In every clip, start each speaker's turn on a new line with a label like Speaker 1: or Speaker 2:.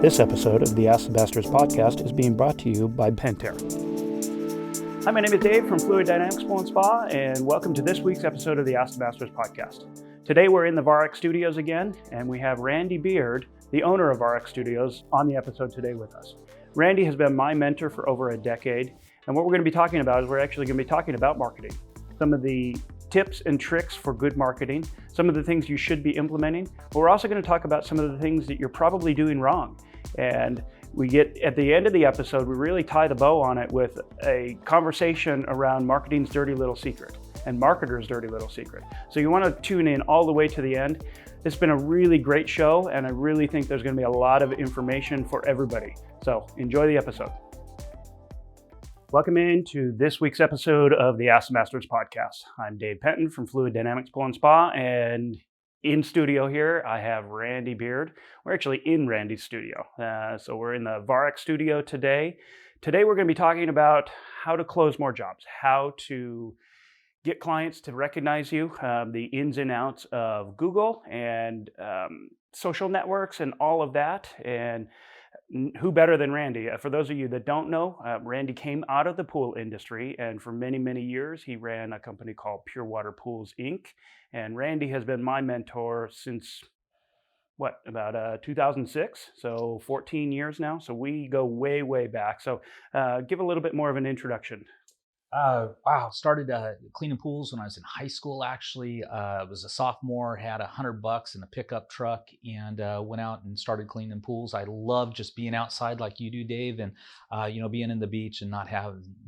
Speaker 1: This episode of the Ask the Bastards podcast is being brought to you by PENTAIR. Hi, my name is Dave from Fluid Dynamics Pool and Spa, and welcome to this week's episode of the Ask the Bastards podcast. Today we're in the VARX studios again, and we have Randy Beard, the owner of VARX Studios, on the episode today with us. Randy has been my mentor for over a decade, and what we're going to be talking about is we're actually going to be talking about marketing. Some of the tips and tricks for good marketing, some of the things you should be implementing, but we're also going to talk about some of the things that you're probably doing wrong. And we get, at the end of the episode, we really tie the bow on it with a conversation around marketing's dirty little secret and marketers' dirty little secret. So you want to tune in all the way to the end. It's been a really great show, and I really think there's going to be a lot of information for everybody. So enjoy the episode. Welcome into this week's episode of the Ask the Masters podcast. I'm Dave Penton from Fluid Dynamics Pool and Spa, and in studio here, I have Randy Beard. We're actually in Randy's studio. So we're in the VARX studio today. Today we're going to be talking about how to close more jobs, how to get clients to recognize you, the ins and outs of Google and social networks and all of that. And who better than Randy? For those of you that don't know, Randy came out of the pool industry, and for many, many years, he ran a company called Pure Water Pools, Inc. And Randy has been my mentor since, about 2006? So 14 years now. So we go way, way back. So give a little bit more of an introduction.
Speaker 2: Started cleaning pools when I was in high school, actually. I was a sophomore, had $100 in a pickup truck, and went out and started cleaning pools. I love just being outside like you do, Dave, and being in the beach and not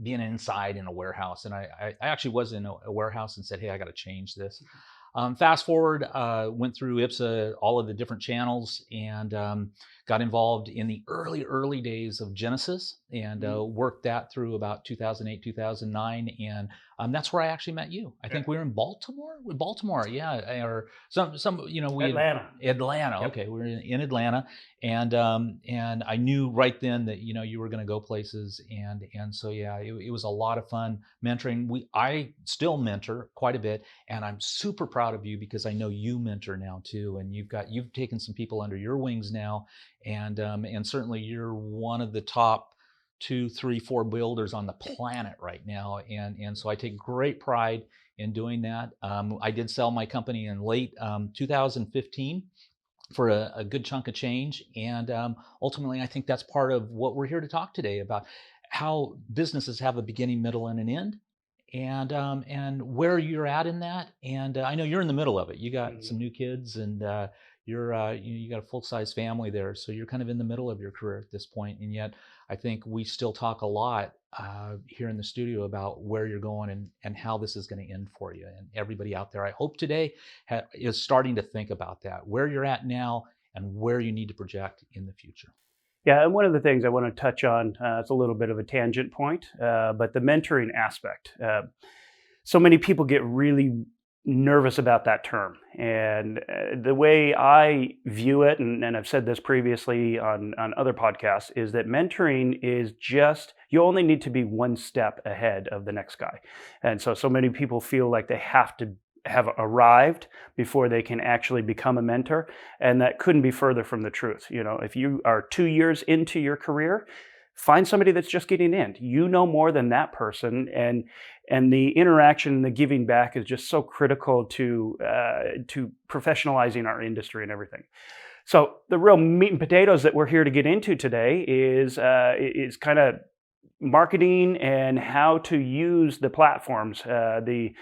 Speaker 2: being inside in a warehouse. And I actually was in a warehouse and said, hey, I got to change this. Fast forward, went through IPSA, all of the different channels, and got involved in the early days of Genesis, and worked that through about 2008, 2009, and that's where I actually met you. I think we were in Baltimore, yeah, or some
Speaker 1: Atlanta.
Speaker 2: Yep. Okay, we were in Atlanta, and I knew right then that you were going to go places, and so yeah, it was a lot of fun mentoring. I still mentor quite a bit, and I'm super proud of you because I know you mentor now too, and you've taken some people under your wings now, and certainly you're one of the top 2, 3, 4 builders on the planet right now, and so I take great pride in doing that. I did sell my company in late 2015 for a good chunk of change, and ultimately I think that's part of what we're here to talk today about, how businesses have a beginning, middle, and an end, and where you're at in that. And I know you're in the middle of it. You got some new kids, and you got a full-size family there, so you're kind of in the middle of your career at this point. And yet I think we still talk a lot here in the studio about where you're going and how this is going to end for you. And everybody out there, I hope today is starting to think about that, where you're at now and where you need to project in the future.
Speaker 1: Yeah, and one of the things I want to touch on, it's a little bit of a tangent point, but the mentoring aspect. So many people get really nervous about that term. And the way I view it, and I've said this previously on other podcasts, is that mentoring is just, you only need to be one step ahead of the next guy. And so many people feel like they have to have arrived before they can actually become a mentor. And that couldn't be further from the truth. If you are 2 years into your career, find somebody that's just getting in. You know more than that person, and the interaction, the giving back is just so critical to professionalizing our industry and everything. So the real meat and potatoes that we're here to get into today is kind of marketing and how to use the platforms. The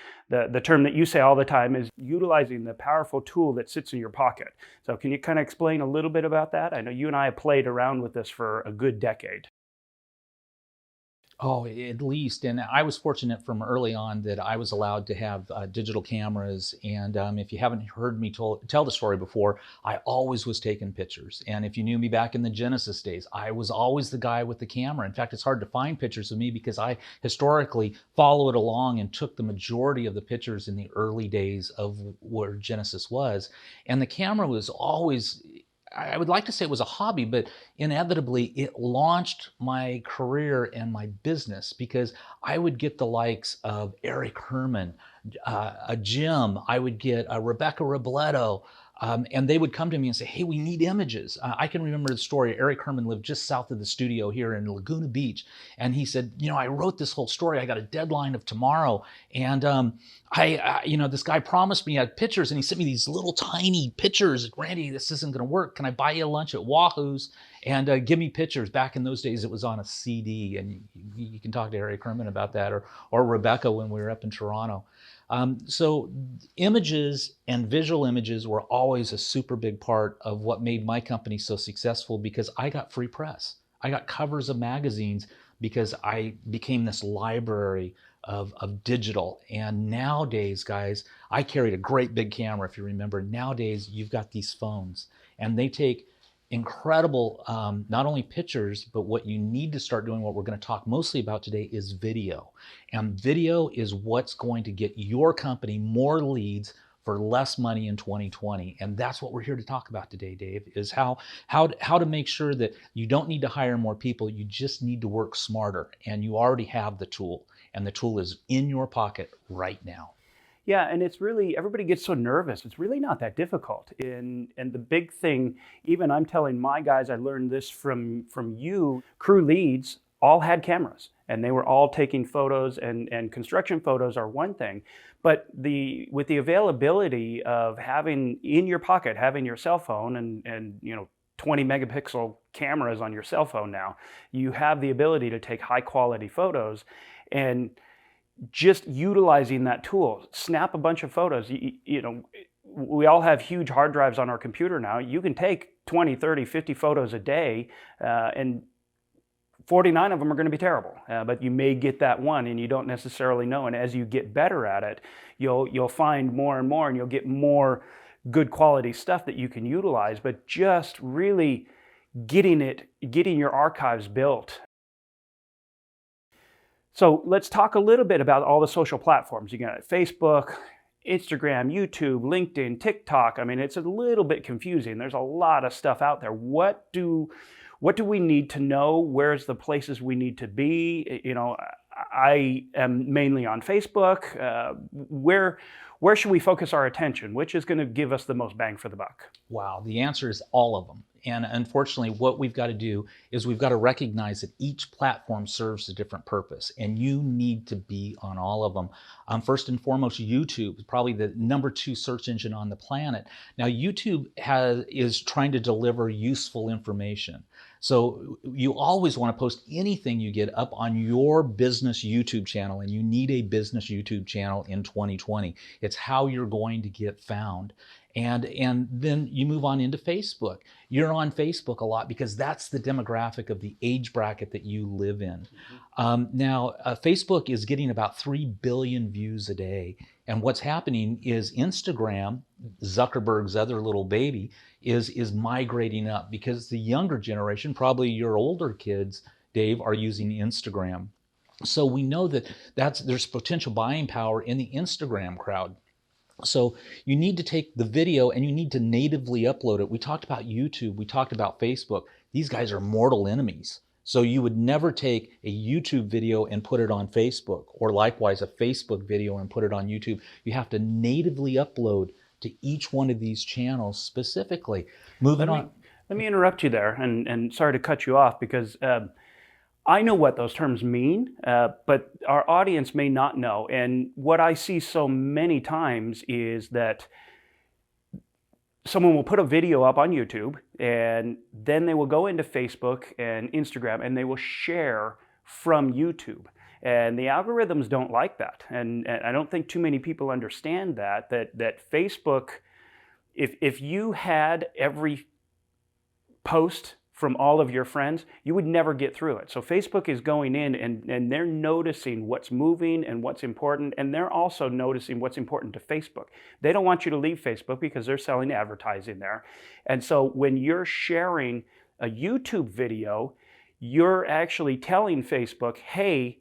Speaker 1: term that you say all the time is utilizing the powerful tool that sits in your pocket. So can you kind of explain a little bit about that? I know you and I have played around with this for a good decade.
Speaker 2: Oh, at least. And I was fortunate from early on that I was allowed to have digital cameras. And if you haven't heard me tell the story before, I always was taking pictures. And if you knew me back in the Genesis days, I was always the guy with the camera. In fact, it's hard to find pictures of me because I historically followed along and took the majority of the pictures in the early days of where Genesis was. And the camera was always, I would like to say it was a hobby, but inevitably it launched my career and my business because I would get the likes of Eric Herman, a Jim, I would get a Rebecca Robledo, And they would come to me and say, hey, we need images. I can remember the story. Eric Herman lived just south of the studio here in Laguna Beach. And he said, I wrote this whole story. I got a deadline of tomorrow. And this guy promised me I had pictures, and he sent me these little tiny pictures. Randy, this isn't going to work. Can I buy you a lunch at Wahoo's and give me pictures? Back in those days, it was on a CD. And you can talk to Eric Herman about that, or Rebecca when we were up in Toronto. So images and visual images were always a super big part of what made my company so successful, because I got free press. I got covers of magazines because I became this library of digital. And nowadays, guys, I carried a great big camera, if you remember. Nowadays, you've got these phones, and they take incredible, not only pictures, but what you need to start doing, what we're going to talk mostly about today, is video. And video is what's going to get your company more leads for less money in 2020. And that's what we're here to talk about today, Dave, is how to make sure that you don't need to hire more people. You just need to work smarter. And you already have the tool, and the tool is in your pocket right now.
Speaker 1: Yeah, and it's really, everybody gets so nervous. It's really not that difficult. And the big thing, even I'm telling my guys, I learned this from you, crew leads all had cameras, and they were all taking photos, and construction photos are one thing. But with the availability of having in your pocket, having your cell phone and 20 megapixel cameras on your cell phone now, you have the ability to take high quality photos. And just utilizing that tool, snap a bunch of photos. We all have huge hard drives on our computer now. You can take 20, 30, 50 photos a day, and 49 of them are going to be terrible, but you may get that one, and you don't necessarily know. And as you get better at it, you'll find more and more, and you'll get more good quality stuff that you can utilize. But just really getting your archives built. So let's talk a little bit about all the social platforms. You got Facebook, Instagram, YouTube, LinkedIn, TikTok. I mean, it's a little bit confusing. There's a lot of stuff out there. What do we need to know? Where's the places we need to be? I am mainly on Facebook. Where should we focus our attention? Which is going to give us the most bang for the buck?
Speaker 2: Wow, the answer is all of them. And unfortunately, what we've got to do is we've got to recognize that each platform serves a different purpose, and you need to be on all of them. First and foremost, YouTube is probably the #2 search engine on the planet. Now, YouTube is trying to deliver useful information. So you always want to post anything you get up on your business YouTube channel, and you need a business YouTube channel in 2020. It's how you're going to get found. And then you move on into Facebook. You're on Facebook a lot because that's the demographic of the age bracket that you live in. Now, Facebook is getting about 3 billion views a day. And what's happening is Instagram, Zuckerberg's other little baby, is migrating up, because the younger generation, probably your older kids, Dave, are using Instagram. So we know that there's potential buying power in the Instagram crowd. So you need to take the video and you need to natively upload it. We talked about YouTube, we talked about Facebook. These guys are mortal enemies. So you would never take a YouTube video and put it on Facebook, or likewise a Facebook video and put it on YouTube. You have to natively upload to each one of these channels specifically. Moving on.
Speaker 1: Let me interrupt you there, and sorry to cut you off, because I know what those terms mean, but our audience may not know. And what I see so many times is that someone will put a video up on YouTube, and then they will go into Facebook and Instagram, and they will share from YouTube. And the algorithms don't like that. And I don't think too many people understand that Facebook, if you had every post from all of your friends, you would never get through it. So Facebook is going in and they're noticing what's moving and what's important, and they're also noticing what's important to Facebook. They don't want you to leave Facebook because they're selling advertising there. And so when you're sharing a YouTube video, you're actually telling Facebook, hey,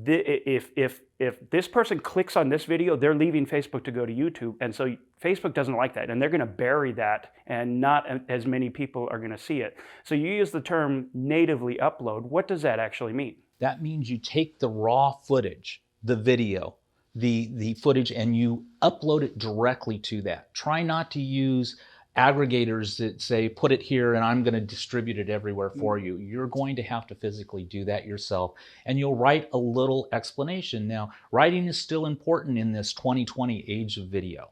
Speaker 1: if this person clicks on this video, they're leaving Facebook to go to YouTube. And so Facebook doesn't like that, and they're going to bury that, and not as many people are going to see it. So you use the term natively upload. What does that actually mean?
Speaker 2: That means you take the raw footage, the video, the footage and you upload it directly to that. Try not to use aggregators that say put it here and I'm going to distribute it everywhere for you. You're going to have to physically do that yourself, and you'll write a little explanation. Now, writing is still important in this 2020 age of video.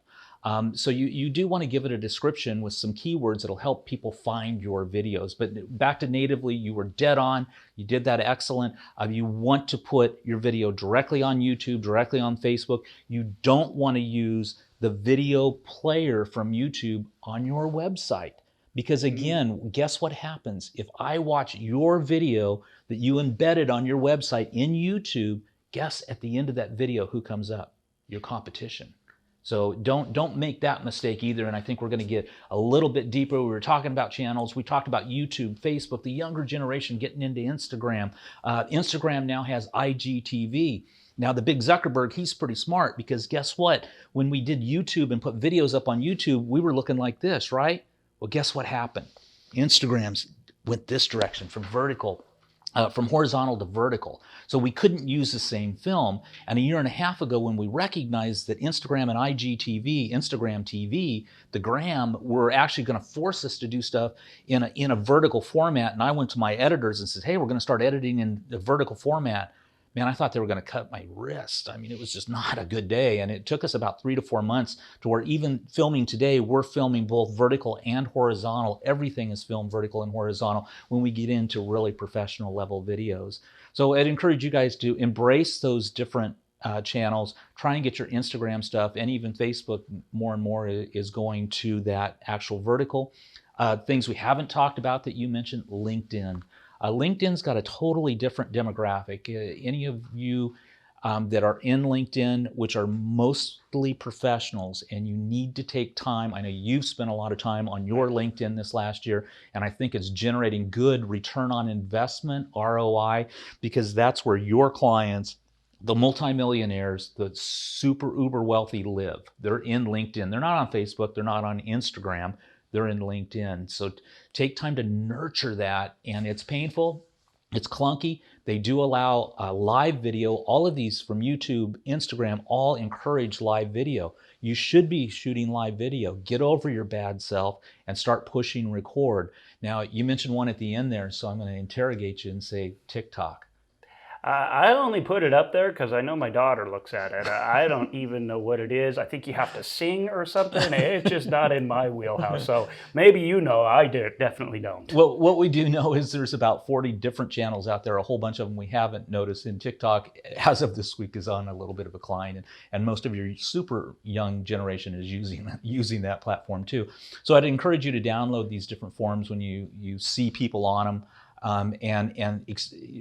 Speaker 2: So you do want to give it a description with some keywords that'll help people find your videos. But back to natively, you were dead on. You did that excellent. You want to put your video directly on YouTube, directly on Facebook. You don't want to use the video player from YouTube on your website. Because again, guess what happens? If I watch your video that you embedded on your website in YouTube, guess at the end of that video who comes up? Your competition. So don't make that mistake either. And I think we're going to get a little bit deeper. We were talking about channels. We talked about YouTube, Facebook, the younger generation getting into Instagram. Instagram now has IGTV. Now, the big Zuckerberg, he's pretty smart, because guess what? When we did YouTube and put videos up on YouTube, we were looking like this, right? Well, guess what happened? Instagram's went this direction from vertical. From horizontal to vertical. So we couldn't use the same film. And a year and a half ago, when we recognized that Instagram and IGTV, Instagram TV, the gram, were actually going to force us to do stuff in a vertical format, and I went to my editors and said, hey, we're going to start editing in the vertical format. Man, I thought they were going to cut my wrist. I mean, it was just not a good day. And it took us about 3 to 4 months to where even filming today, we're filming both vertical and horizontal. Everything is filmed vertical and horizontal when we get into really professional level videos. So I'd encourage you guys to embrace those different channels. Try and get your Instagram stuff, and even Facebook more and more is going to that actual vertical. Things we haven't talked about that you mentioned, LinkedIn. LinkedIn's got a totally different demographic. Any of you that are in LinkedIn, which are mostly professionals, and you need to take time. I know you've spent a lot of time on your LinkedIn this last year, and I think it's generating good return on investment, ROI, because that's where your clients, the multimillionaires, the super uber wealthy live. They're in LinkedIn. They're not on Facebook. They're not on Instagram. They're in LinkedIn. So take time to nurture that. And it's painful. It's clunky. They do allow live video. All of these from YouTube, Instagram, all encourage live video. You should be shooting live video. Get over your bad self and start pushing record. Now, you mentioned one at the end there, so I'm going to interrogate you and say TikTok.
Speaker 1: I only put it up there because I know my daughter looks at it. I don't even know what it is. I think you have to sing or something. It's just not in my wheelhouse. So maybe you know, I definitely don't.
Speaker 2: Well, what we do know is there's about 40 different channels out there. A whole bunch of them we haven't noticed. And TikTok, as of this week, is on a little bit of a decline. And most of your super young generation is using that platform too. So I'd encourage you to download these different forms when you see people on them. And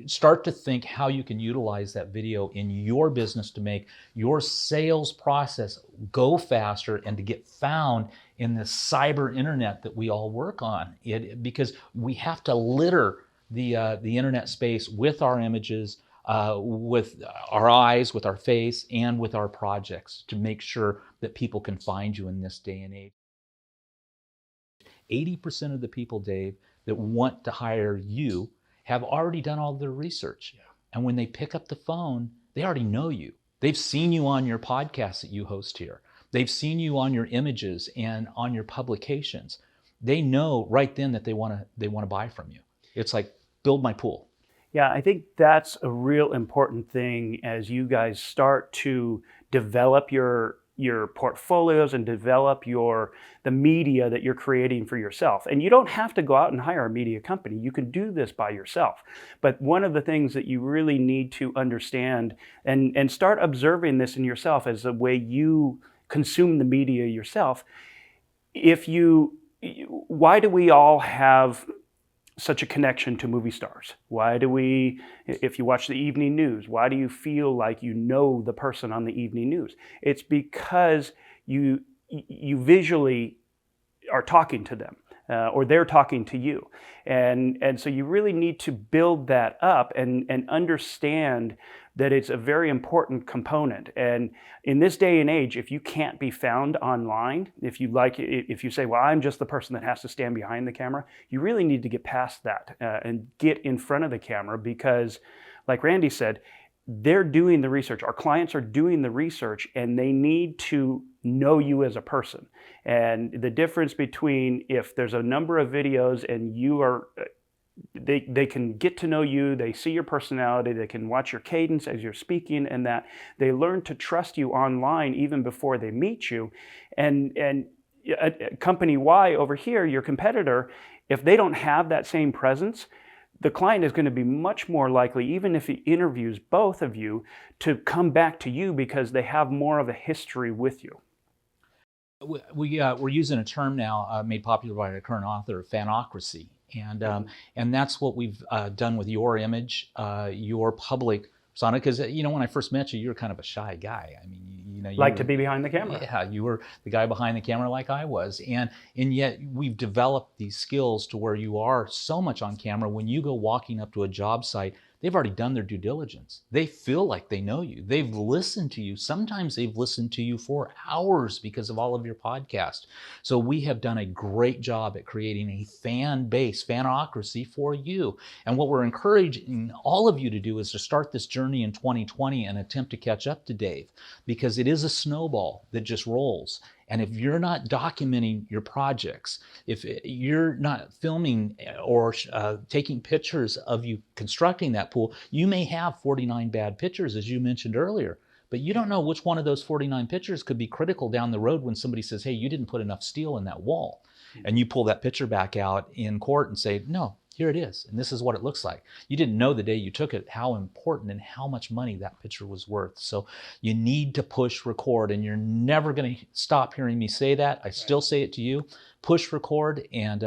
Speaker 2: start to think how you can utilize that video in your business to make your sales process go faster and to get found in this cyber internet that we all work on. Because we have to litter the internet space with our images, with our eyes, with our face, and with our projects to make sure that people can find you in this day and age. 80% of the people, Dave, that want to hire you have already done all their research. Yeah. And when they pick up the phone, they already know you. They've seen you on your podcast that you host here. They've seen you on your images and on your publications. They know right then that they want to buy from you. It's like, build my pool.
Speaker 1: Yeah, I think that's a real important thing as you guys start to develop your portfolios and develop the media that you're creating for yourself. And you don't have to go out and hire a media company. You can do this by yourself. But one of the things that you really need to understand and start observing this in yourself as the way you consume the media yourself. Why do we all have such a connection to movie stars? Why do we, if you watch the evening news, why do you feel like you know the person on the evening news? It's because you visually are talking to them, or they're talking to you. And so you really need to build that up and understand that it's a very important component. And in this day and age, if you can't be found online, if you say, well, I'm just the person that has to stand behind the camera, you really need to get past that and get in front of the camera, because like Randy said, they're doing the research. Our clients are doing the research, and they need to know you as a person. And the difference between if there's a number of videos and you are, they can get to know you, they see your personality, they can watch your cadence as you're speaking, and that they learn to trust you online even before they meet you. And company Y over here, your competitor, if they don't have that same presence, the client is going to be much more likely, even if he interviews both of you, to come back to you because they have more of a history with you.
Speaker 2: We're using a term now made popular by a current author, fanocracy. And that's what we've done with your image, your public persona. Because when I first met you, you were kind of a shy guy. I mean,
Speaker 1: Like to be behind the camera.
Speaker 2: Yeah, you were the guy behind the camera, like I was, and yet we've developed these skills to where you are so much on camera. When you go walking up to a job site, they've already done their due diligence. They feel like they know you. They've listened to you. Sometimes they've listened to you for hours because of all of your podcasts. So we have done a great job at creating a fan base, fanocracy for you. And what we're encouraging all of you to do is to start this journey in 2020 and attempt to catch up to Dave, because it is a snowball that just rolls. And if you're not documenting your projects, if you're not filming or taking pictures of you constructing that pool, you may have 49 bad pictures, as you mentioned earlier. But you don't know which one of those 49 pictures could be critical down the road when somebody says, hey, you didn't put enough steel in that wall. And you pull that picture back out in court and say, no, here it is, and this is what it looks like. You didn't know the day you took it how important and how much money that picture was worth. So you need to push record, and you're never going to stop hearing me say that. I still say it to you. Push record and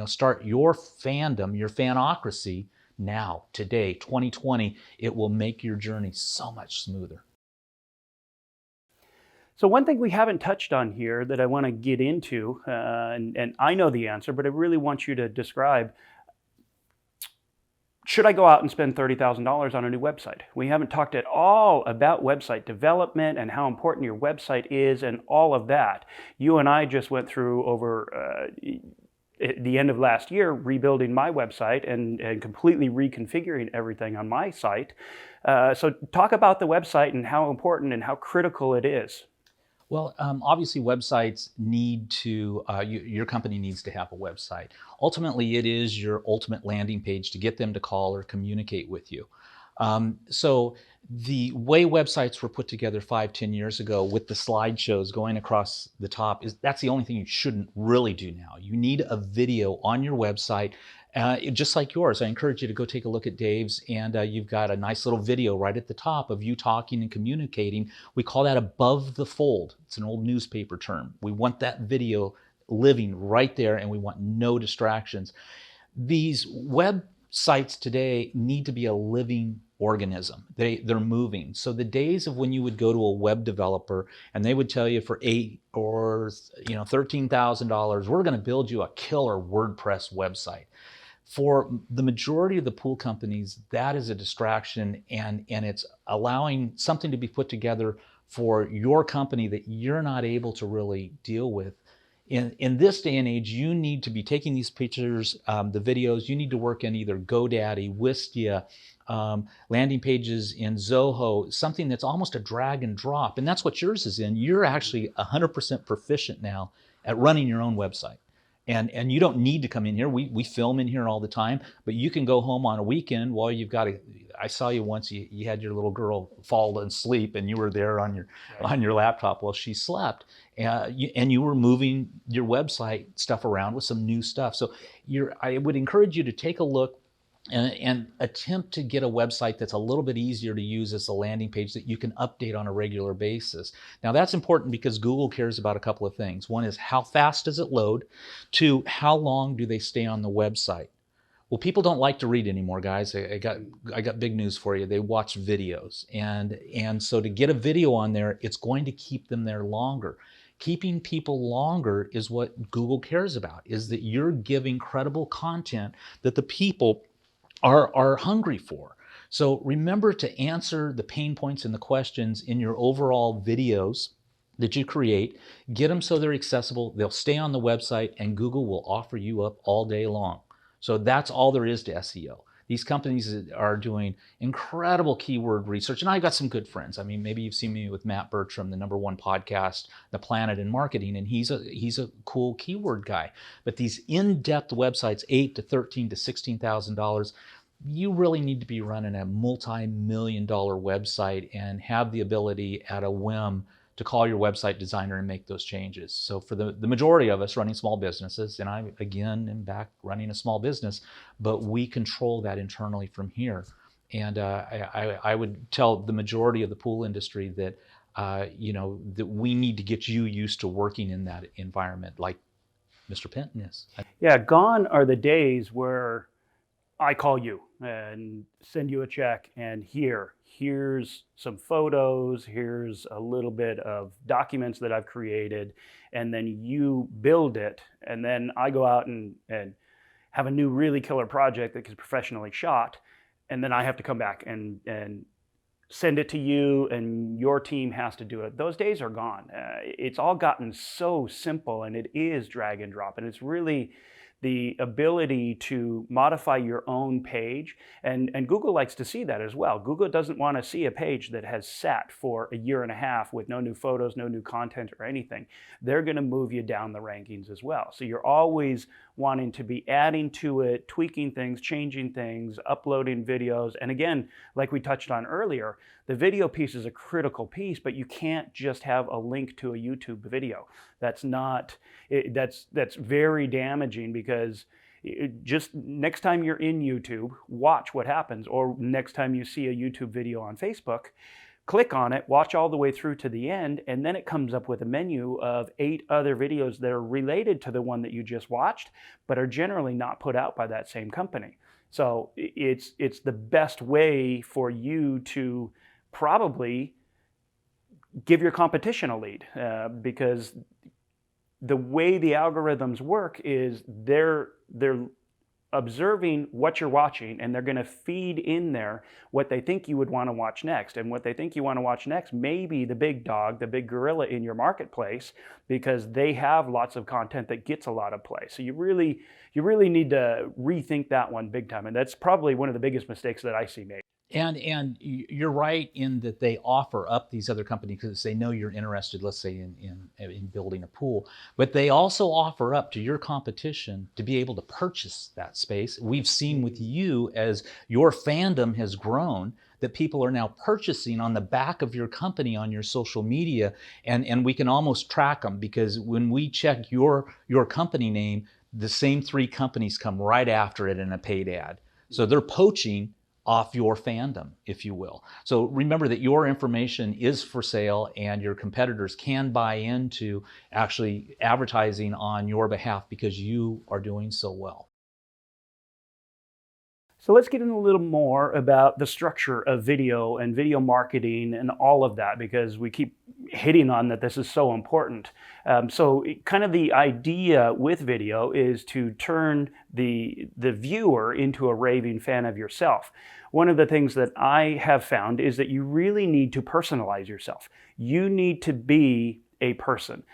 Speaker 2: start your fandom, your fanocracy now, today, 2020. It will make your journey so much smoother.
Speaker 1: So one thing we haven't touched on here that I want to get into, and I know the answer, but I really want you to describe, should I go out and spend $30,000 on a new website? We haven't talked at all about website development and how important your website is and all of that. You and I just went through over at the end of last year rebuilding my website and completely reconfiguring everything on my site. So talk about the website and how important and how critical it is.
Speaker 2: Well, obviously websites need to, your company needs to have a website. Ultimately, it is your ultimate landing page to get them to call or communicate with you. So the way websites were put together 5-10 years ago with the slideshows going across the top, that's the only thing you shouldn't really do now. You need a video on your website. Just like yours, I encourage you to go take a look at Dave's, and you've got a nice little video right at the top of you talking and communicating. We call that above the fold. It's an old newspaper term. We want that video living right there, and we want no distractions. These websites today need to be a living organism. They're moving. So the days of when you would go to a web developer and they would tell you for $8,000 or $13,000, we're going to build you a killer WordPress website. For the majority of the pool companies, that is a distraction, and it's allowing something to be put together for your company that you're not able to really deal with. In this day and age, you need to be taking these pictures, the videos. You need to work in either GoDaddy, Wistia, landing pages in Zoho, something that's almost a drag and drop. And that's what yours is in. You're actually 100% proficient now at running your own website. And you don't need to come in here. We film in here all the time, but you can go home on a weekend while you've got I saw you once, you had your little girl fall asleep and you were there on your laptop while she slept. And you were moving your website stuff around with some new stuff. So I would encourage you to take a look and attempt to get a website that's a little bit easier to use as a landing page that you can update on a regular basis. Now that's important because Google cares about a couple of things. One is how fast does it load? Two, how long do they stay on the website? Well, people don't like to read anymore, guys. I got big news for you. They watch videos. And so to get a video on there, it's going to keep them there longer. Keeping people longer is what Google cares about, is that you're giving credible content that the people are hungry for. So remember to answer the pain points and the questions in your overall videos that you create. Get them so they're accessible, they'll stay on the website, and Google will offer you up all day long. So that's all there is to SEO. These companies are doing incredible keyword research, and I've got some good friends. I mean, maybe you've seen me with Matt Bertram, the #1 podcast, The Planet in Marketing, and he's a cool keyword guy. But these in-depth websites, $8 to $13 to $16,000, you really need to be running a multi-million-dollar website and have the ability at a whim to call your website designer and make those changes. So for the majority of us running small businesses, and I again am back running a small business, but we control that internally from here. And I would tell the majority of the pool industry that that we need to get you used to working in that environment, like Mr. Penton is.
Speaker 1: Yeah, gone are the days where I call you and send you a check, and here's some photos, here's a little bit of documents that I've created, and then you build it, and then I go out and have a new really killer project that is professionally shot, and then I have to come back and send it to you, and your team has to do it. Those days are gone. It's all gotten so simple, and it is drag and drop, and it's really the ability to modify your own page. And Google likes to see that as well. Google doesn't want to see a page that has sat for a year and a half with no new photos, no new content or anything. They're going to move you down the rankings as well. So you're always wanting to be adding to it, tweaking things, changing things, uploading videos. And again, like we touched on earlier, the video piece is a critical piece, but you can't just have a link to a YouTube video. That's not, that's very damaging, because just next time you're in YouTube, watch what happens. Or next time you see a YouTube video on Facebook, click on it, watch all the way through to the end, and then it comes up with a menu of 8 other videos that are related to the one that you just watched, but are generally not put out by that same company. So it's the best way for you to probably give your competition a lead, because the way the algorithms work is they're observing what you're watching, and they're going to feed in there what they think you would want to watch next. And what they think you want to watch next may be the big dog, the big gorilla in your marketplace, because they have lots of content that gets a lot of play. So you really need to rethink that one big time. And that's probably one of the biggest mistakes that I see made.
Speaker 2: And you're right in that they offer up these other companies because they know you're interested, let's say, in building a pool. But they also offer up to your competition to be able to purchase that space. We've seen with you, as your fandom has grown, that people are now purchasing on the back of your company on your social media, and we can almost track them, because when we check your company name, the same 3 companies come right after it in a paid ad. So they're poaching off your fandom, if you will. So remember that your information is for sale, and your competitors can buy into actually advertising on your behalf because you are doing so well.
Speaker 1: So let's get in a little more about the structure of video and video marketing and all of that, because we keep hitting on that this is so important. So kind of the idea with video is to turn the viewer into a raving fan of yourself. One of the things that I have found is that you really need to personalize yourself. You need to be a person.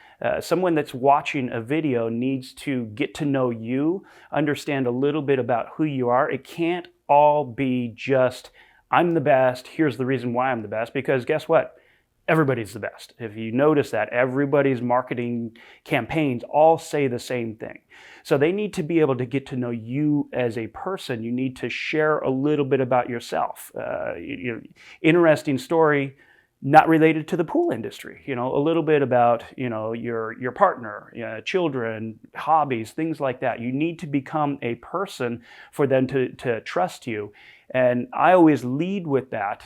Speaker 1: Someone that's watching a video needs to get to know you, understand a little bit about who you are. It can't all be just, I'm the best, here's the reason why I'm the best, because guess what? Everybody's the best. If you notice that, everybody's marketing campaigns all say the same thing. So they need to be able to get to know you as a person. You need to share a little bit about yourself. Interesting story, not related to the pool industry, a little bit about, your partner, children, hobbies, things like that. You need to become a person for them to trust you. And I always lead with that.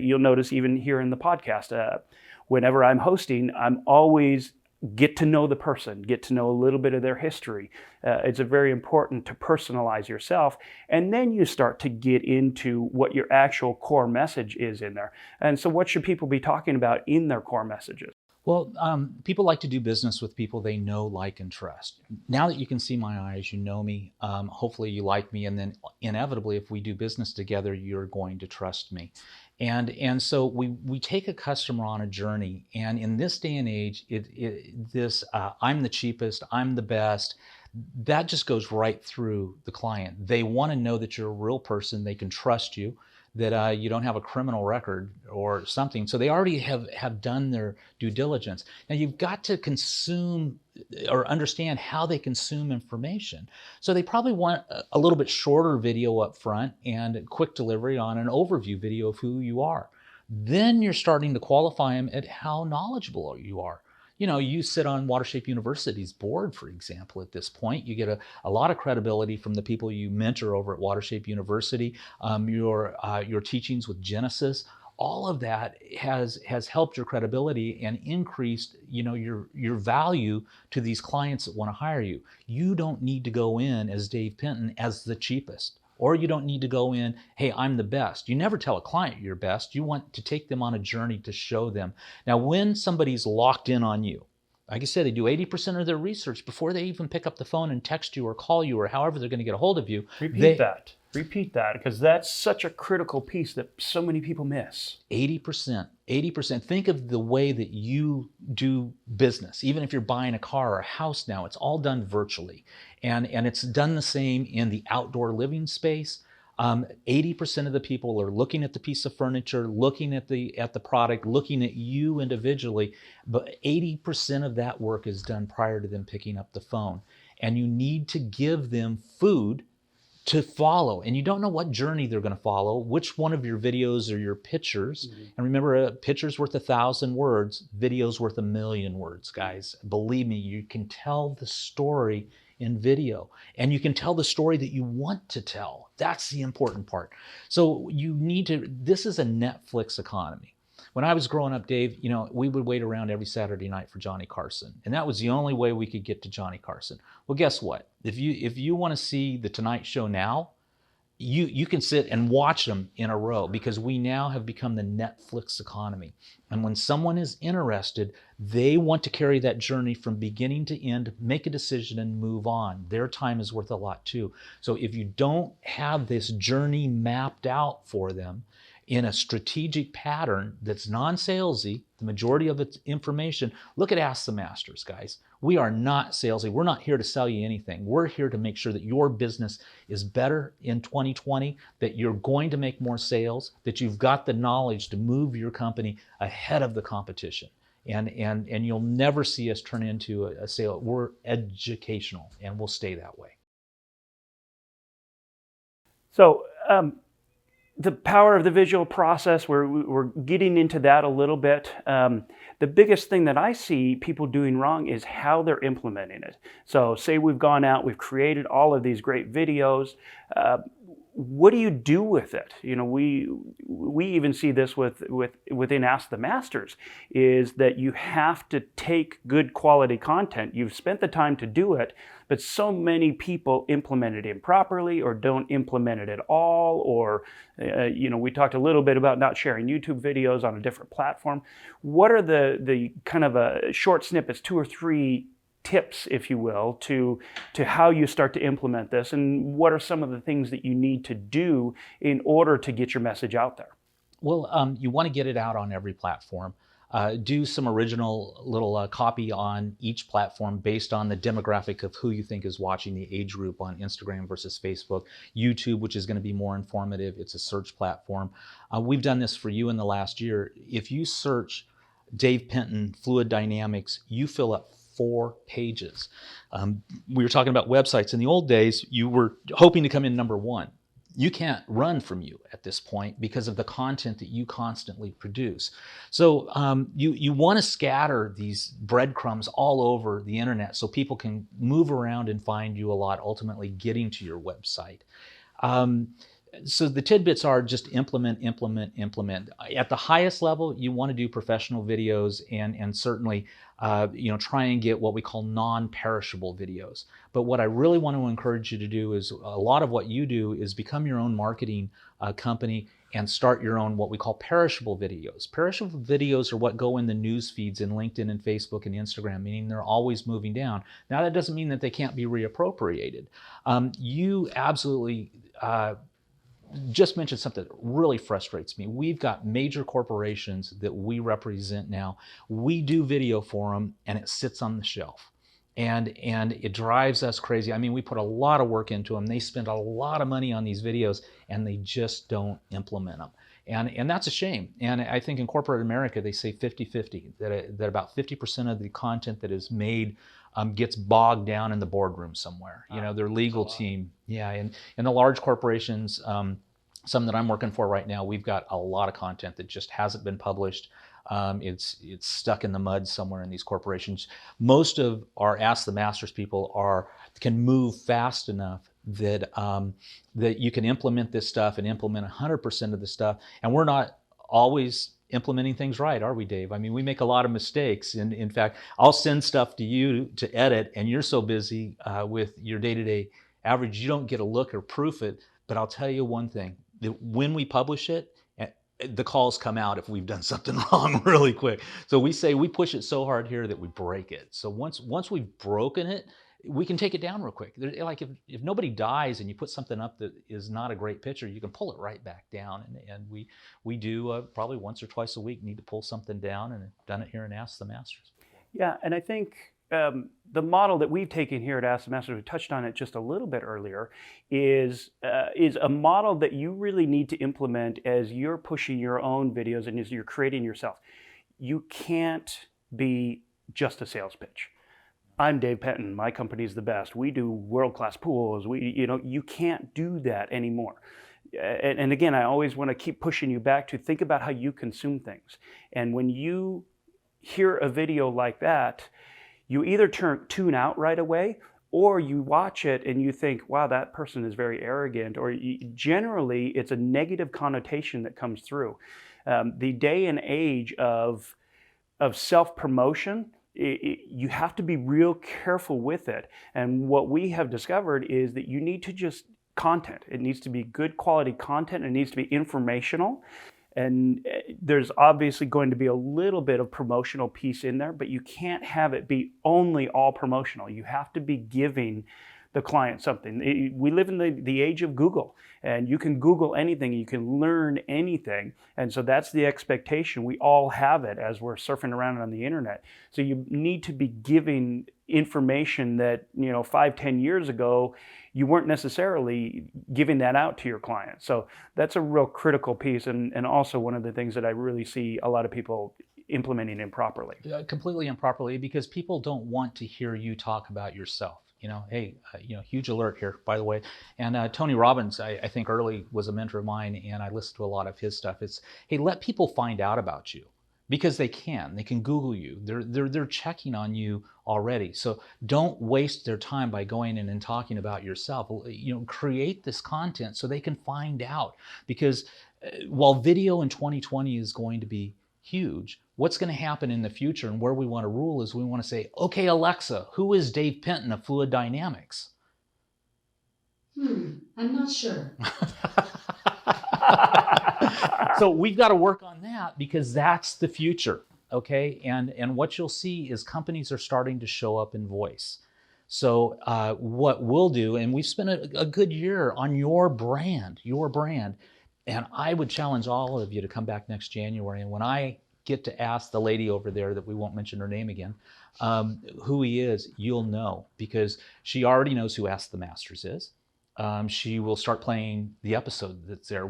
Speaker 1: You'll notice even here in the podcast, whenever I'm hosting, I'm always get to know the person, get to know a little bit of their history. It's very important to personalize yourself, and then you start to get into what your actual core message is in there. And so what should people be talking about in their core messages?
Speaker 2: Well, people like to do business with people they know, like, and trust. Now that you can see my eyes, you know me, hopefully you like me, and then inevitably, if we do business together, you're going to trust me. And so we take a customer on a journey, and in this day and age, I'm the cheapest, I'm the best, that just goes right through the client. They want to know that you're a real person, they can trust you, that you don't have a criminal record or something. So they already have done their due diligence. Now you've got to consume or understand how they consume information. So they probably want a little bit shorter video up front and quick delivery on an overview video of who you are. Then you're starting to qualify them at how knowledgeable you are. You know, you sit on Watershape University's board, for example, at this point. You get a lot of credibility from the people you mentor over at Watershape University. Your teachings with Genesis, all of that has helped your credibility and increased, you know, your value to these clients that want to hire you. You don't need to go in as Dave Penton as the cheapest. Or you don't need to go in, hey, I'm the best. You never tell a client you're best. You want to take them on a journey to show them. Now, when somebody's locked in on you, like I said, they do 80% of their research before they even pick up the phone and text you or call you or however they're going to get a hold of you.
Speaker 1: Repeat that, because that's such a critical piece that so many people miss.
Speaker 2: 80%. Think of the way that you do business. Even if you're buying a car or a house now, it's all done virtually. And it's done the same in the outdoor living space. 80% of the people are looking at the piece of furniture, looking at the product, looking at you individually, but 80% of that work is done prior to them picking up the phone. And you need to give them food to follow, and you don't know what journey they're going to follow, which one of your videos are your pictures. Mm-hmm. And remember, a picture's worth 1,000 words, video's worth 1,000,000 words, guys. Believe me, you can tell the story in video, and you can tell the story that you want to tell. That's the important part. So you need to, this is a Netflix economy. When I was growing up, Dave, you know, we would wait around every Saturday night for Johnny Carson. And that was the only way we could get to Johnny Carson. Well, guess what? If you want to see The Tonight Show now, you can sit and watch them in a row, because we now have become the Netflix economy. And when someone is interested, they want to carry that journey from beginning to end, make a decision and move on. Their time is worth a lot too. So if you don't have this journey mapped out for them, in a strategic pattern that's non-salesy, the majority of its information. Look at Ask the Masters, guys. We are not salesy. We're not here to sell you anything. We're here to make sure that your business is better in 2020, that you're going to make more sales, that you've got the knowledge to move your company ahead of the competition. And you'll never see us turn into a sale. We're educational, and we'll stay that way.
Speaker 1: So, the power of the visual process, we're getting into that a little bit. The biggest thing that I see people doing wrong is how they're implementing it. So say we've gone out, we've created all of these great videos. What do you do with it? You know, we even see this within Ask the Masters, is that you have to take good quality content. You've spent the time to do it, but so many people implement it improperly or don't implement it at all. Or, you know, we talked a little bit about not sharing YouTube videos on a different platform. What are the kind of short snippets, 2 or 3 tips, if you will, to how you start to implement this, and what are some of the things that you need to do in order to get your message out there?
Speaker 2: Well, you want to get it out on every platform. Do some original little copy on each platform based on the demographic of who you think is watching, the age group on Instagram versus Facebook. YouTube, which is going to be more informative. It's a search platform. We've done this for you in the last year. If you search Dave Penton Fluid Dynamics, you fill up 4 pages. We were talking about websites. In the old days, you were hoping to come in number 1. You can't run from you at this point because of the content that you constantly produce. So you want to scatter these breadcrumbs all over the internet so people can move around and find you a lot, ultimately getting to your website. So the tidbits are just implement. At the highest level, you want to do professional videos and certainly try and get what we call non-perishable videos. But what I really want to encourage you to do is, a lot of what you do is become your own marketing company and start your own what we call perishable videos. Perishable videos are what go in the news feeds in LinkedIn and Facebook and Instagram, meaning they're always moving down. Now that doesn't mean that they can't be reappropriated. You absolutely just mentioned something that really frustrates me. We've got major corporations that we represent now. We do video for them and it sits on the shelf. and it drives us crazy. I mean, we put a lot of work into them. They spend a lot of money on these videos, and they just don't implement them. And that's a shame. And I think in corporate America, they say 50-50, that about 50% of the content that is made gets bogged down in the boardroom somewhere. You know, their legal team. Yeah, and in the large corporations, some that I'm working for right now, we've got a lot of content that just hasn't been published. It's stuck in the mud somewhere in these corporations. Most of our Ask the Masters people can move fast enough that that you can implement this stuff and implement 100% of the stuff. And we're not always implementing things right, are we, Dave? I mean, we make a lot of mistakes. And in fact, I'll send stuff to you to edit, and you're so busy with your day-to-day average, you don't get a look or proof it. But I'll tell you one thing, that when we publish it, the calls come out if we've done something wrong really quick. So we push it so hard here that we break it. So once we've broken it, we can take it down real quick. Like if nobody dies and you put something up that is not a great picture, you can pull it right back down. And we do probably once or twice a week need to pull something down, and I've done it here and Ask the Masters.
Speaker 1: Yeah, and I think the model that we've taken here at Ask the Masters, we touched on it just a little bit earlier, is a model that you really need to implement as you're pushing your own videos and as you're creating yourself. You can't be just a sales pitch. I'm Dave Penton. My company's the best. We do world-class pools. You can't do that anymore. And again, I always want to keep pushing you back to think about how you consume things. And when you hear a video like that, you either tune out right away, or you watch it and you think, wow, that person is very arrogant, or generally it's a negative connotation that comes through. The day and age of self-promotion, you have to be real careful with it. And what we have discovered is that you need to just content. It needs to be good quality content. It needs to be informational. And there's obviously going to be a little bit of promotional piece in there, but you can't have it be only all promotional. You have to be giving the client something. We live in the age of Google, and you can Google anything, you can learn anything. And so that's the expectation. We all have it as we're surfing around on the internet. So you need to be giving information that, 5-10 years ago, you weren't necessarily giving that out to your clients. So that's a real critical piece, and also one of the things that I really see a lot of people implementing improperly.
Speaker 2: Completely improperly, because people don't want to hear you talk about yourself. Hey, huge alert here, by the way. And Tony Robbins, I think early was a mentor of mine, and I listened to a lot of his stuff. It's, hey, let people find out about you, because they can Google you. They're checking on you already. So don't waste their time by going in and talking about yourself. Create this content so they can find out, because while video in 2020 is going to be huge, what's going to happen in the future and where we want to rule is we want to say, okay, Alexa, who is Dave Penton of Fluid Dynamics?
Speaker 3: I'm not sure.
Speaker 2: So we've got to work on that, because that's the future, okay? And what you'll see is companies are starting to show up in voice. So what we'll do, and we've spent a good year on your brand, and I would challenge all of you to come back next January, and when I get to ask the lady over there, that we won't mention her name again, who he is, you'll know, because she already knows who Ask the Masters is. She will start playing the episode that's there.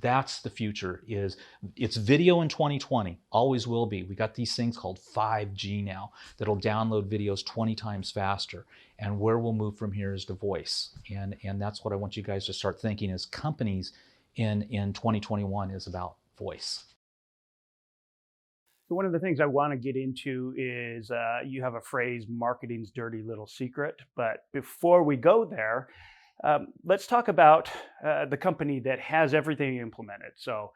Speaker 2: That's the future. It's video in 2020, always will be. We got these things called 5G now that'll download videos 20 times faster. And where we'll move from here is to voice. And that's what I want you guys to start thinking as companies in 2021 is about voice.
Speaker 1: One of the things I want to get into is you have a phrase, marketing's dirty little secret. But before we go there, let's talk about the company that has everything implemented. So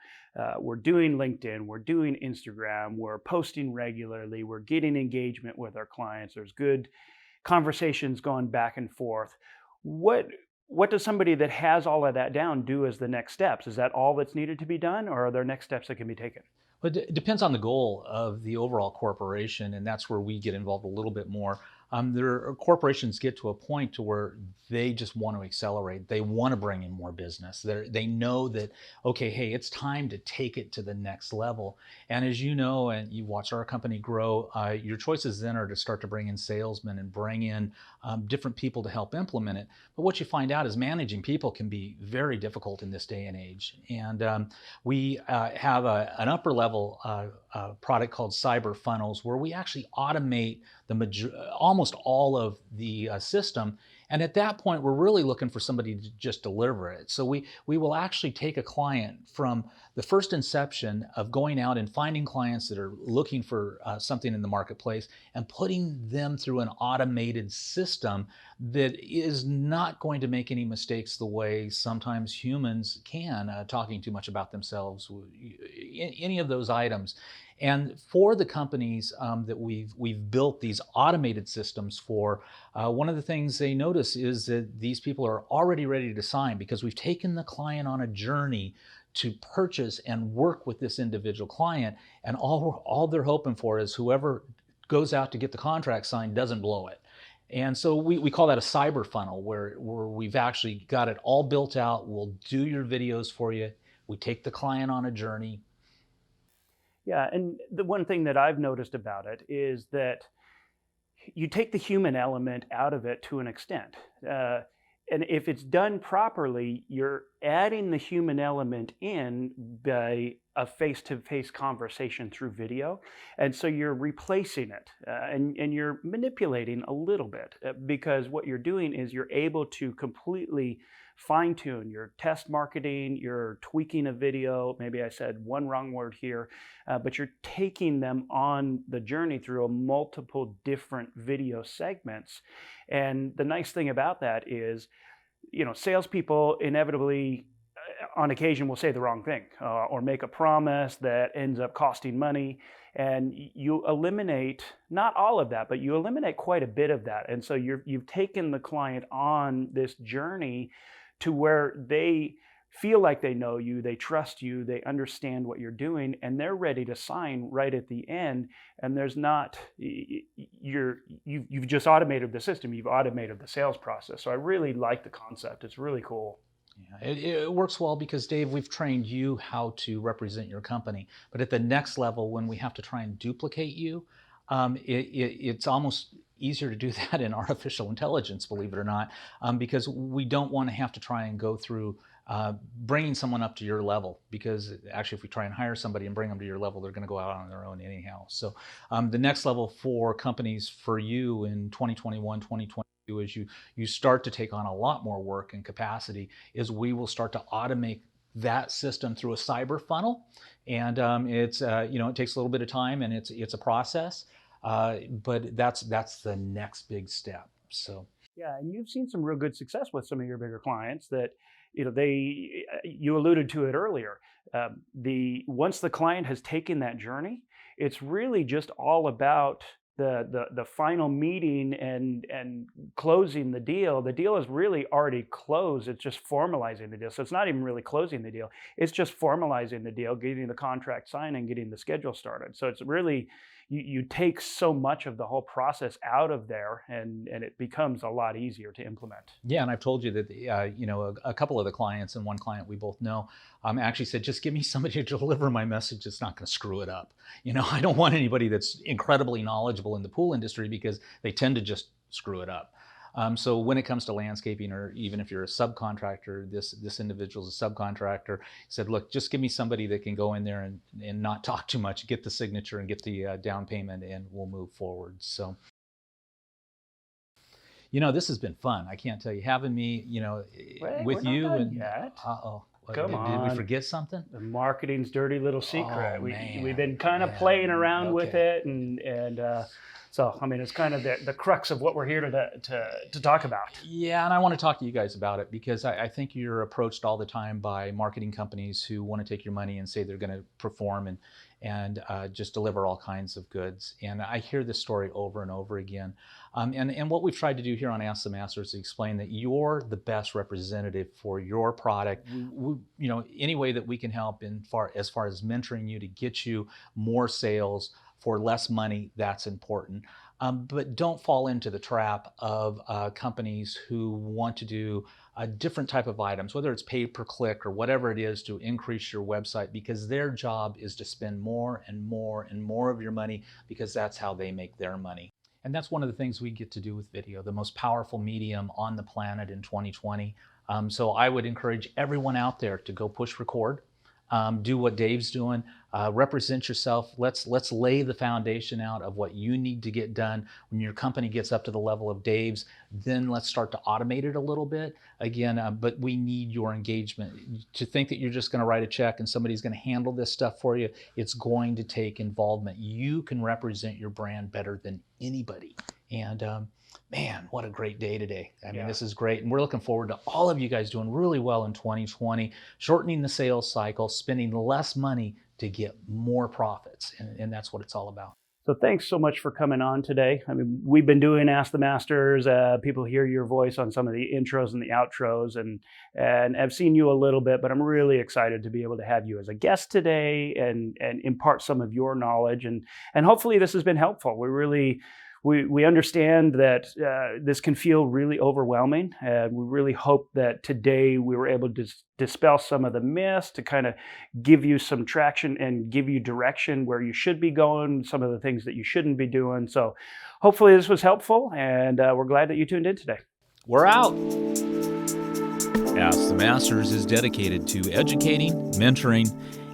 Speaker 1: we're doing LinkedIn, we're doing Instagram, we're posting regularly, we're getting engagement with our clients. There's good conversations going back and forth. What does somebody that has all of that down do as the next steps? Is that all that's needed to be done, or are there next steps that can be taken?
Speaker 2: But it depends on the goal of the overall corporation, and that's where we get involved a little bit more. There are corporations get to a point to where they just want to accelerate. They want to bring in more business. They know that, okay, hey, it's time to take it to the next level. And as you know, and you watch our company grow, your choices then are to start to bring in salesmen and bring in different people to help implement it. But what you find out is managing people can be very difficult in this day and age. And we have an upper level product called Cyber Funnels, where we actually automate almost all of the system. And at that point, we're really looking for somebody to just deliver it. So we will actually take a client from the first inception of going out and finding clients that are looking for something in the marketplace and putting them through an automated system that is not going to make any mistakes the way sometimes humans can, talking too much about themselves, any of those items. And for the companies that we've built these automated systems for, one of the things they notice is that these people are already ready to sign because we've taken the client on a journey to purchase and work with this individual client. And all they're hoping for is whoever goes out to get the contract signed doesn't blow it. And so we call that a cyber funnel, where we've actually got it all built out. We'll do your videos for you. We take the client on a journey.
Speaker 1: Yeah, and the one thing that I've noticed about it is that you take the human element out of it to an extent. And if it's done properly, you're adding the human element in by a face-to-face conversation through video. And so you're replacing it and you're manipulating a little bit because what you're doing is you're able to completely fine tune your test marketing, you're tweaking a video. Maybe I said one wrong word here, but you're taking them on the journey through a multiple different video segments. And the nice thing about that is, salespeople inevitably on occasion will say the wrong thing or make a promise that ends up costing money. And you eliminate not all of that, but you eliminate quite a bit of that. And so you've taken the client on this journey to where they feel like they know you, they trust you, they understand what you're doing, and they're ready to sign right at the end. And there's not you've just automated the system, you've automated the sales process. So I really like the concept. It's really cool.
Speaker 2: Yeah, it works well because, Dave, we've trained you how to represent your company. But at the next level, when we have to try and duplicate you, it's almost easier to do that in artificial intelligence, believe it or not, because we don't want to have to try and go through bringing someone up to your level, because actually if we try and hire somebody and bring them to your level, they're going to go out on their own anyhow. So the next level for companies, for you in 2021, 2022, as you start to take on a lot more work and capacity, is we will start to automate that system through a cyber funnel. And it's it takes a little bit of time, and it's a process, but that's the next big step. So
Speaker 1: Yeah, and you've seen some real good success with some of your bigger clients that, you alluded to it earlier. The once the client has taken that journey, it's really just all about the final meeting and closing the deal. The deal is really already closed. It's just formalizing the deal. So it's not even really closing the deal. It's just formalizing the deal, getting the contract signed, and getting the schedule started. So it's really you take so much of the whole process out of there, and it becomes a lot easier to implement.
Speaker 2: yeah, and I've told you that a couple of the clients, and one client we both know, actually said, just give me somebody to deliver my message that's not going to screw it up. I don't want anybody that's incredibly knowledgeable in the pool industry, because they tend to just screw it up. So when it comes to landscaping, or even if you're a subcontractor, this individual's a subcontractor, said, look, just give me somebody that can go in there and not talk too much, get the signature and get the down payment, and we'll move forward. So this has been fun. I can't tell you, having me,
Speaker 1: Wait, we're
Speaker 2: with
Speaker 1: not
Speaker 2: you.
Speaker 1: done
Speaker 2: And
Speaker 1: yet.
Speaker 2: uh-oh,
Speaker 1: Come
Speaker 2: did we
Speaker 1: on.
Speaker 2: forget something?
Speaker 1: The marketing's dirty little secret.
Speaker 2: Oh
Speaker 1: We've
Speaker 2: man,
Speaker 1: been kind of
Speaker 2: yeah,
Speaker 1: playing around with
Speaker 2: okay.
Speaker 1: it, and so I mean it's kind of the crux of what we're here to talk about.
Speaker 2: Yeah, and I want to talk to you guys about it, because I think you're approached all the time by marketing companies who want to take your money and say they're going to perform and just deliver all kinds of goods. And I hear this story over and over again. And what we've tried to do here on Ask the Masters is explain that you're the best representative for your product. Any way that we can help as far as mentoring you to get you more sales for less money, that's important. But don't fall into the trap of companies who want to do a different type of items, whether it's pay per click or whatever it is to increase your website, because their job is to spend more and more and more of your money, because that's how they make their money. And that's one of the things we get to do with video, the most powerful medium on the planet in 2020. So I would encourage everyone out there to go push record, do what Dave's doing, represent yourself. Let's lay the foundation out of what you need to get done. When your company gets up to the level of Dave's, then let's start to automate it a little bit. Again, but we need your engagement. To think that you're just going to write a check and somebody's going to handle this stuff for you, it's going to take involvement. You can represent your brand better than anybody. And man, what a great day today. I mean, this is great. And we're looking forward to all of you guys doing really well in 2020, shortening the sales cycle, spending less money to get more profits. And that's what it's all about.
Speaker 1: So thanks so much for coming on today. I mean, we've been doing Ask the Masters. People hear your voice on some of the intros and the outros, and I've seen you a little bit, but I'm really excited to be able to have you as a guest today and impart some of your knowledge. And hopefully this has been helpful. We understand that this can feel really overwhelming. We really hope that today we were able to dispel some of the myths, to kind of give you some traction and give you direction where you should be going, some of the things that you shouldn't be doing. So hopefully this was helpful, and we're glad that you tuned in today.
Speaker 2: We're out.
Speaker 3: Ask the Masters is dedicated to educating, mentoring,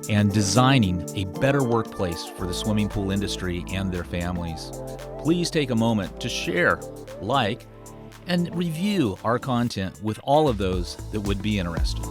Speaker 3: and designing a better workplace for the swimming pool industry and their families. Please take a moment to share, like, and review our content with all of those that would be interested.